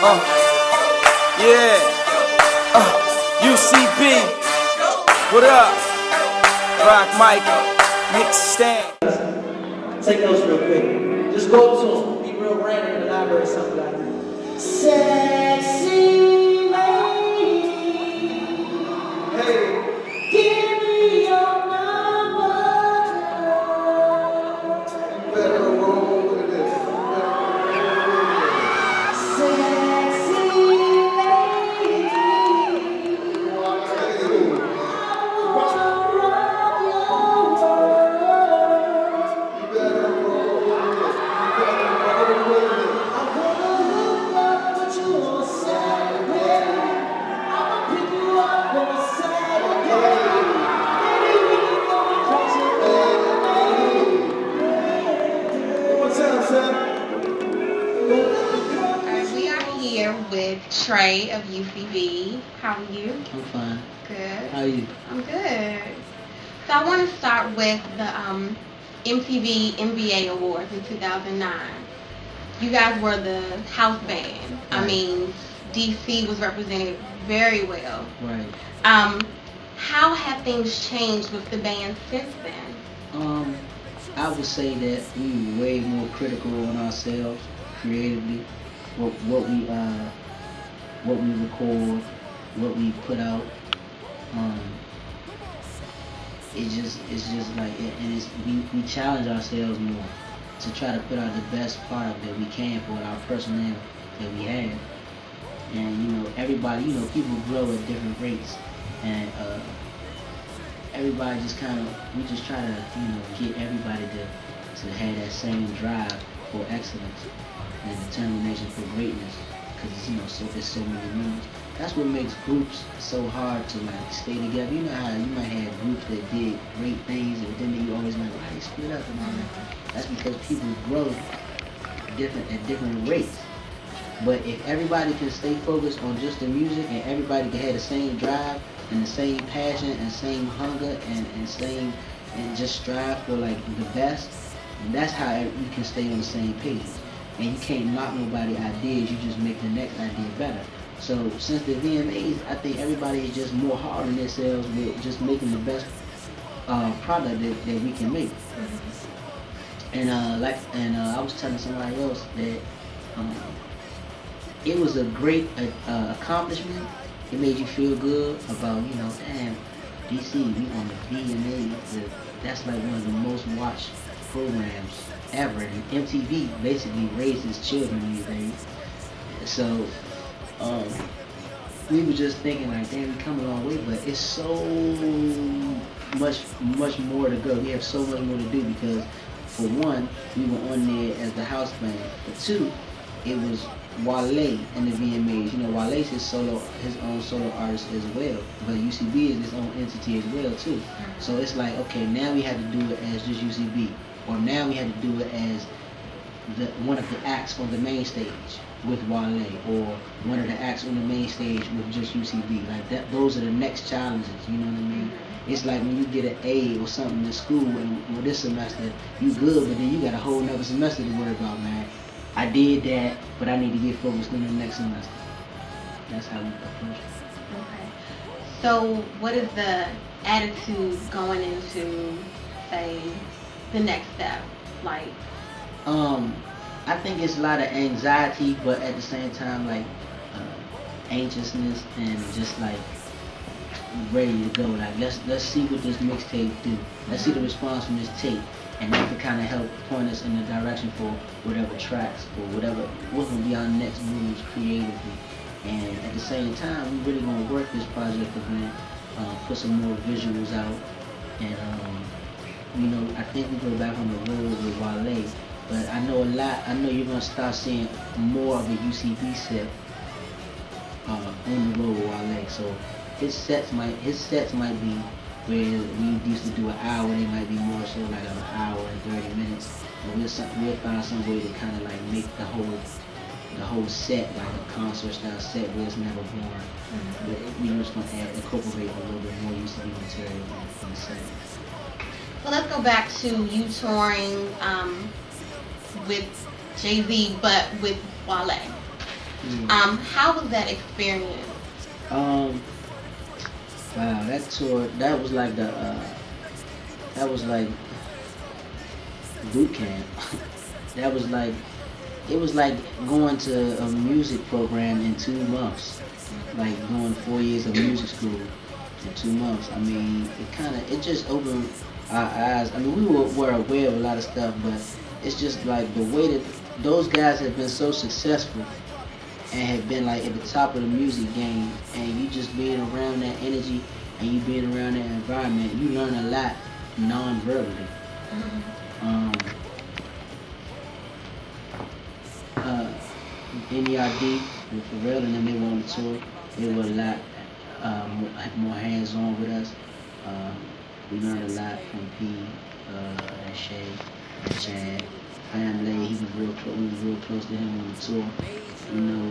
Yeah. UCB. What up? Rock Mike. Nick Stan. Take those real quick. Just go to them. Be real random in the library or something like that. Sexy lady. Hey. Give me your number. You better roll with this. Sexy lady. I wanna rock your world. You better roll with this. You better roll with this. I wanna look up what you on Saturday. I'ma pick you up on Saturday. Maybe we can go and catch it later. One time, Sam. Alright, we are here with Tré of UCB. How are you? I'm fine. Good. How are you? I'm good. So I want to start with the MTV NBA Awards in 2009. You guys were the house band. I Right. mean, DC was represented very well. Right. How have things changed with the band since then? I would say that we were way more critical on ourselves creatively. What we record, what we put out. It's just like, we challenge ourselves more to try to put out the best product that we can for our personnel that we have. And everybody, people grow at different rates, and everybody just we just try to get everybody to have that same drive for excellence and determination for greatness, because it's so many members. That's what makes groups so hard to stay together. You know how you might have groups that did great things, and then you always like, why they split up and all that? That's because people grow at different rates. But if everybody can stay focused on just the music, and everybody can have the same drive and the same passion and same hunger and just strive for the best, and that's how you can stay on the same page. And you can't knock nobody's ideas, you just make the next idea better. So since the VMAs, I think everybody is just more hard on themselves with just making the best product that we can make. And I was telling somebody else that it was a great accomplishment. It made you feel good about, damn, DC, we on the VMAs. That's like one of the most watched programs ever. And MTV basically raises children these days. So we were just thinking damn, we come a long way, but it's so much more to go. We have so much more to do, because for one, we were on there as the house band. For two, it was Wale in the VMAs. Wale's his own solo artist as well, but UCB is his own entity as well too. So it's like, okay, now we had to do it as just UCB, or now we had to do it as one of the acts on the main stage with Wale, or one of the acts on the main stage with just UCB. Those are the next challenges. You know what I mean? It's like when you get an A or something in school, and this semester you good, but then you got a whole nother semester to worry about, man. I did that, but I need to get focused on the next semester. That's how we approach it. Okay. So what is the attitude going into, say, the next step? I think it's a lot of anxiety, but at the same time, anxiousness, and just ready to go. Let's see what this mixtape do. Let's see the response from this tape, and that can kind of help point us in the direction for whatever tracks or what will be our next moves creatively. And at the same time, we really gonna work this project again, put some more visuals out, and I think we go back on the road with Wale. But I know you're gonna start seeing more of a UCB set on the road with Wale. So his sets might be where we used to do an hour, they might be more so an hour and 30 minutes. But we'll find some way to kind of make the whole set like a concert style set where it's never boring. But we're just gonna incorporate a little bit more UCB material in the set. So let's go back to you touring with Jay-Z, but with Wale. How was that experience? Wow, that tour, that was like boot camp. That was like, it was like going to a music program in 2 months, like going 4 years of music school in 2 months. I mean, it just opened our eyes. I mean, we were aware of a lot of stuff, but it's just like the way that those guys have been so successful and have been like at the top of the music game, and you just being around that energy and you being around that environment, you learn a lot non-verbally. NERD with Pharrell and them, they were on the tour. They were a lot more hands-on with us. We learned a lot from P and Shay and Chad. Family, we was real close to him on the tour. You know,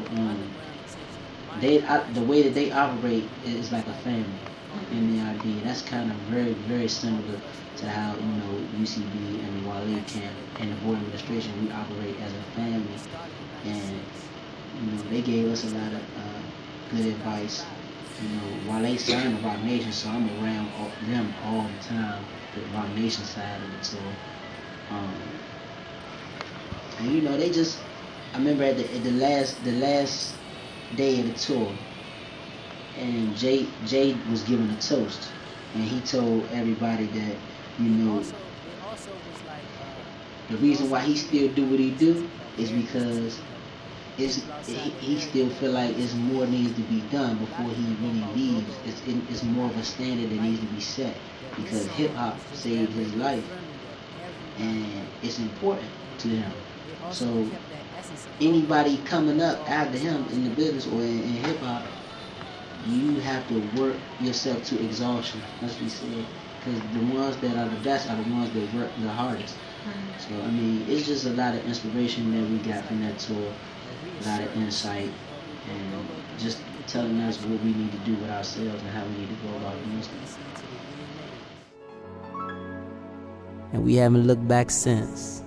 the way that they operate is like a family. NERD. That's kind of very, very similar to how, you know, UCB and Wale Camp and the board administration, we operate as a family. And, you know, they gave us a lot of good advice. You know, Wale signed the Rock Nation, so I'm around them all the time, the Rock Nation side of the tour. And you know, they just, I remember at the last day of the tour, and Jay was giving a toast, and he told everybody that, you know, the reason why he still do what he do is because he still feel like it's more needs to be done before he really leaves. It's more of a standard that needs to be set, because hip hop saved his life, and it's important to him. So anybody coming up after him in the business or in hip hop, you have to work yourself to exhaustion, as we said, because the ones that are the best are the ones that work the hardest. So I mean, it's just a lot of inspiration that we got from that tour, a lot of insight, and just telling us what we need to do with ourselves and how we need to go about doing stuff. And we haven't looked back since.